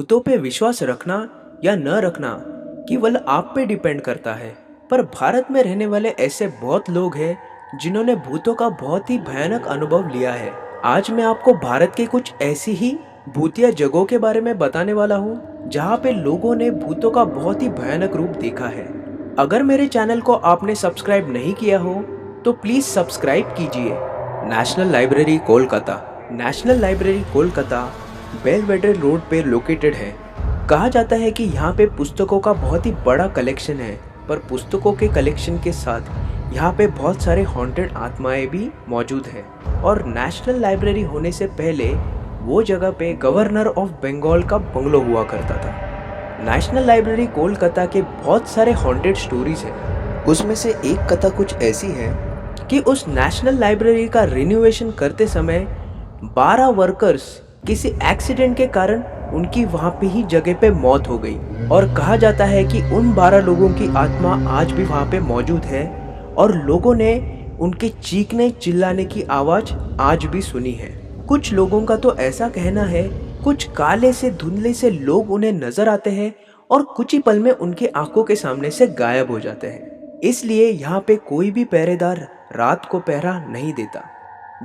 भूतों पे विश्वास रखना या न रखना केवल आप पे डिपेंड करता है। पर भारत में रहने वाले ऐसे बहुत लोग हैं जिन्होंने भूतों का बहुत ही भयानक अनुभव लिया है। आज मैं आपको भारत के कुछ ऐसी ही भूतिया जगहों के बारे में बताने वाला हूँ जहाँ पे लोगों ने भूतों का बहुत ही भयानक रूप देखा है। अगर मेरे चैनल को आपने सब्सक्राइब नहीं किया हो तो प्लीज सब्सक्राइब कीजिए। National library Kolkata. National library Kolkata Belvedere road पे लोकेटेड है। कहा जाता है कि यहाँ पे पुस्तकों का बहुत ही बड़ा कलेक्शन है, पर पुस्तकों के कलेक्शन के साथ यहाँ पे बहुत सारे हॉन्टेड आत्माएं भी मौजूद हैं। और नेशनल लाइब्रेरी होने से पहले वो जगह पे गवर्नर ऑफ बंगाल का बंगलो हुआ करता था। नेशनल लाइब्रेरी कोलकाता के बहुत सारे हॉन्टेड स्टोरीज हैं। उसमें से एक कथा कुछ ऐसी है कि उस नेशनल लाइब्रेरी का रिनोवेशन करते समय 12 वर्कर्स किसी एक्सीडेंट के कारण उनकी वहां पे ही जगह पे मौत हो गई। और कहा जाता है कि उन 12 लोगों की आत्मा आज भी वहां पे मौजूद है और लोगों ने उनके चीखने चिल्लाने की आवाज आज भी सुनी है। कुछ लोगों का तो ऐसा कहना है कुछ काले से धुंधले से लोग उन्हें नजर आते हैं और कुछ ही पल में उनकी आंखों के सामने से गायब हो जाते हैं। इसलिए यहाँ पे कोई भी पहरेदार रात को पहरा नहीं देता।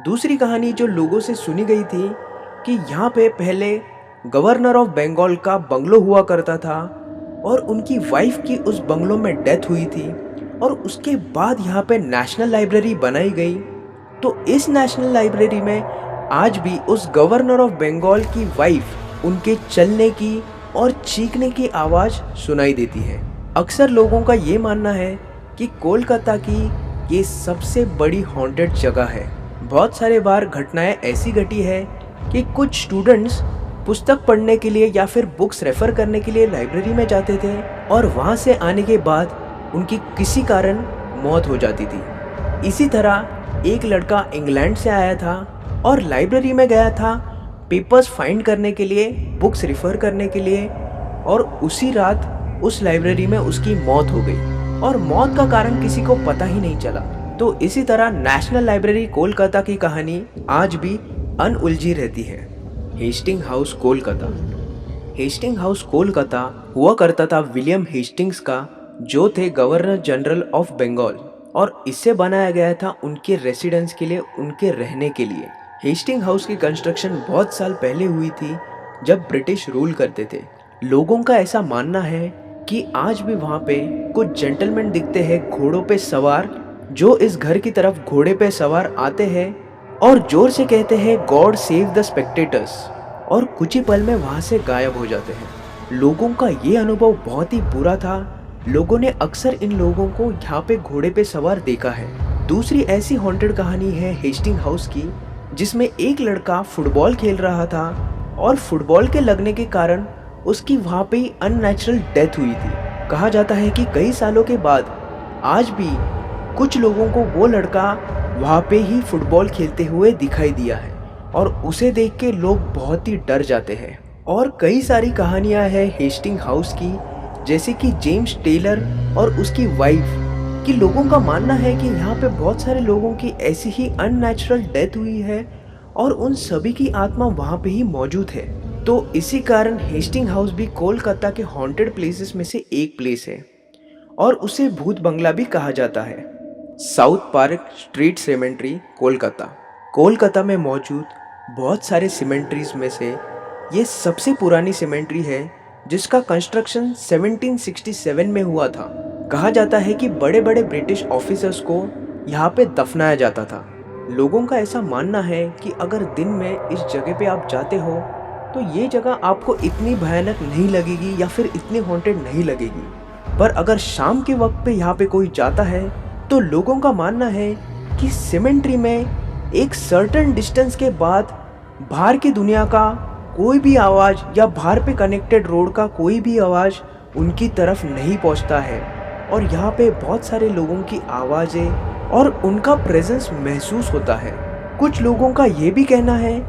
दूसरी कहानी जो लोगों से सुनी गई थी कि यहाँ पे पहले गवर्नर ऑफ बंगाल का बंगलो हुआ करता था और उनकी वाइफ की उस बंगलो में डेथ हुई थी और उसके बाद यहाँ पे नेशनल लाइब्रेरी बनाई गई। तो इस नेशनल लाइब्रेरी में आज भी उस गवर्नर ऑफ बंगाल की वाइफ उनके चलने की और चीखने की आवाज सुनाई देती है। अक्सर लोगों का ये मानना है कि कोलकाता की ये सबसे बड़ी हॉन्टेड जगह है। बहुत सारे बार घटनाएं ऐसी घटी है कि कुछ स्टूडेंट्स पुस्तक पढ़ने के लिए या फिर बुक्स रेफर करने के लिए लाइब्रेरी में जाते थे और वहां से आने के बाद उनकी किसी कारण मौत हो जाती थी। इसी तरह एक लड़का इंग्लैंड से आया था और लाइब्रेरी में गया था पेपर्स फाइंड करने के लिए, बुक्स रेफर करने के लिए, और उसी रात उस लाइब्रेरी में उसकी मौत हो गई और मौत का कारण किसी को पता ही नहीं चला। तो इसी तरह नेशनल लाइब्रेरी कोलकाता की कहानी आज भी अनउलझी रहती है। Hastings House Kolkata. Hastings House Kolkata हुआ करता था विलियम हेस्टिंग्स का, जो थे गवर्नर जनरल ऑफ बंगाल, और इसे बनाया गया था उनके रेसिडेंस के लिए, उनके रहने के लिए। हेस्टिंग हाउस की कंस्ट्रक्शन बहुत साल पहले हुई थी जब ब्रिटिश रूल करते थे। लोगों का ऐसा मानना है कि आज भी वहाँ पे कुछ जेंटलमैन दिखते हैं घोड़ों पे सवार, जो इस घर की तरफ घोड़े पे सवार आते हैं और जोर से कहते हैं गॉड सेव द स्पेक्टेटर्स, और कुछ ही पल में वहां से गायब हो जाते हैं। लोगों का ये अनुभव बहुत ही बुरा था। लोगों ने अक्सर इन लोगों को यहाँ पे घोड़े पे सवार देखा है। दूसरी ऐसी हॉन्टेड कहानी है हेस्टिंग हाउस की, जिसमें एक लड़का फुटबॉल खेल रहा था और फुटबॉल के लगने के कारण उसकी वहां पे ही अननेचुरल डेथ हुई थी। कहा जाता है कि कई सालों के बाद आज भी कुछ लोगों को वो लड़का वहाँ पे ही फुटबॉल खेलते हुए दिखाई दिया है और उसे देख के लोग बहुत ही डर जाते हैं। और कई सारी कहानियाँ हैं हेस्टिंग हाउस की, जैसे कि जेम्स टेलर और उसकी वाइफ कि लोगों का मानना है कि यहाँ पे बहुत सारे लोगों की ऐसी ही अननेचुरल डेथ हुई है और उन सभी की आत्मा वहाँ पे ही मौजूद है। तो इसी कारण हेस्टिंग हाउस भी कोलकाता के हॉन्टेड प्लेसेस में से एक प्लेस है और उसे भूत बंगला भी कहा जाता है। South park street symmetry Kolkata. Kolkata में मौजूद बहुत सारे सीमेंट्रीज में से ये सबसे पुरानी सीमेंट्री है, जिसका कंस्ट्रक्शन 1767 में हुआ था। कहा जाता है कि बड़े बड़े ब्रिटिश ऑफिसर्स को यहाँ पे दफनाया जाता था। लोगों का ऐसा मानना है कि अगर दिन में इस जगह पे आप जाते हो तो ये जगह आपको इतनी भयानक नहीं लगेगी या फिर इतनी हॉन्टेड नहीं लगेगी, पर अगर शाम के वक्त पे यहाँ पे कोई जाता है तो लोगों का मानना है कि सीमेंट्री में एक सर्टेन डिस्टेंस के बाद बाहर की दुनिया का कोई भी आवाज़ या बाहर पे कनेक्टेड रोड का कोई भी आवाज़ उनकी तरफ नहीं पहुंचता है और यहाँ पे बहुत सारे लोगों की आवाज़ें और उनका प्रेजेंस महसूस होता है। कुछ लोगों का ये भी कहना है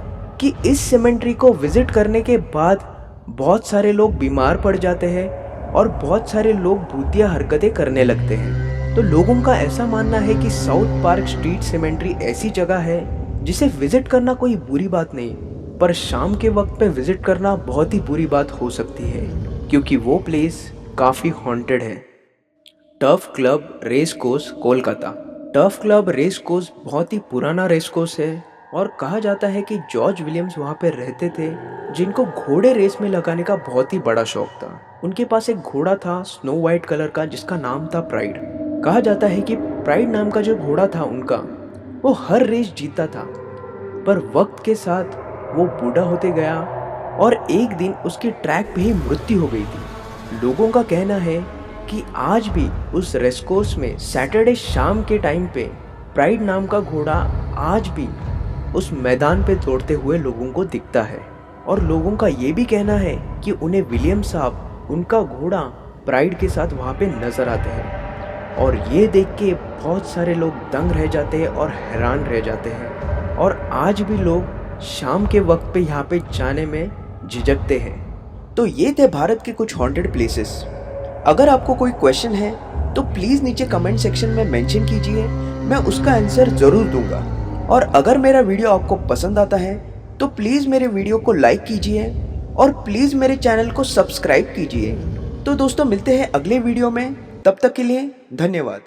कि इस सीमेंट्री को विजिट करने के बाद बहुत सारे लोग बीमार पड़ जाते हैं और बहुत सारे लोग भूतिया हरकतें करने लगते हैं। तो लोगों का ऐसा मानना है कि साउथ पार्क स्ट्रीट सीमेंट्री ऐसी जगह है जिसे विजिट करना कोई बुरी बात नहीं, पर शाम के वक्त पे विजिट करना बहुत ही बुरी बात हो सकती है, क्योंकि वो प्लेस काफ़ी हॉन्टेड है। Turf Club Race Course Kolkata. Turf Club Race Course बहुत ही पुराना रेस कोर्स है और कहा जाता है कि जॉर्ज विलियम्स वहाँ पे रहते थे, जिनको घोड़े रेस में लगाने का बहुत ही बड़ा शौक था। उनके पास एक घोड़ा था स्नो वाइट कलर का, जिसका नाम था प्राइड। कहा जाता है कि प्राइड नाम का जो घोड़ा था उनका, वो हर रेस जीतता था, पर वक्त के साथ वो बूढ़ा होते गया और एक दिन उसकी ट्रैक पे ही मृत्यु हो गई थी। लोगों का कहना है कि आज भी उस रेस कोर्स में सैटरडे शाम के टाइम पे प्राइड नाम का घोड़ा आज भी उस मैदान पे दौड़ते हुए लोगों को दिखता है। और लोगों का ये भी कहना है कि उन्हें विलियम साहब उनका घोड़ा प्राइड के साथ वहाँ पे नजर आते हैं, और ये देख के बहुत सारे लोग दंग रह जाते हैं और हैरान रह जाते हैं, और आज भी लोग शाम के वक्त पे यहाँ पे जाने में झिझकते हैं। तो ये थे भारत के कुछ हॉन्टेड प्लेसेस। अगर आपको कोई क्वेश्चन है तो प्लीज़ नीचे कमेंट सेक्शन में मेंशन कीजिए, मैं उसका आंसर ज़रूर दूंगा। और अगर मेरा वीडियो आपको पसंद आता है तो प्लीज़ मेरे वीडियो को लाइक कीजिए और प्लीज़ मेरे चैनल को सब्सक्राइब कीजिए। तो दोस्तों, मिलते हैं अगले वीडियो में, तब तक के लिए धन्यवाद।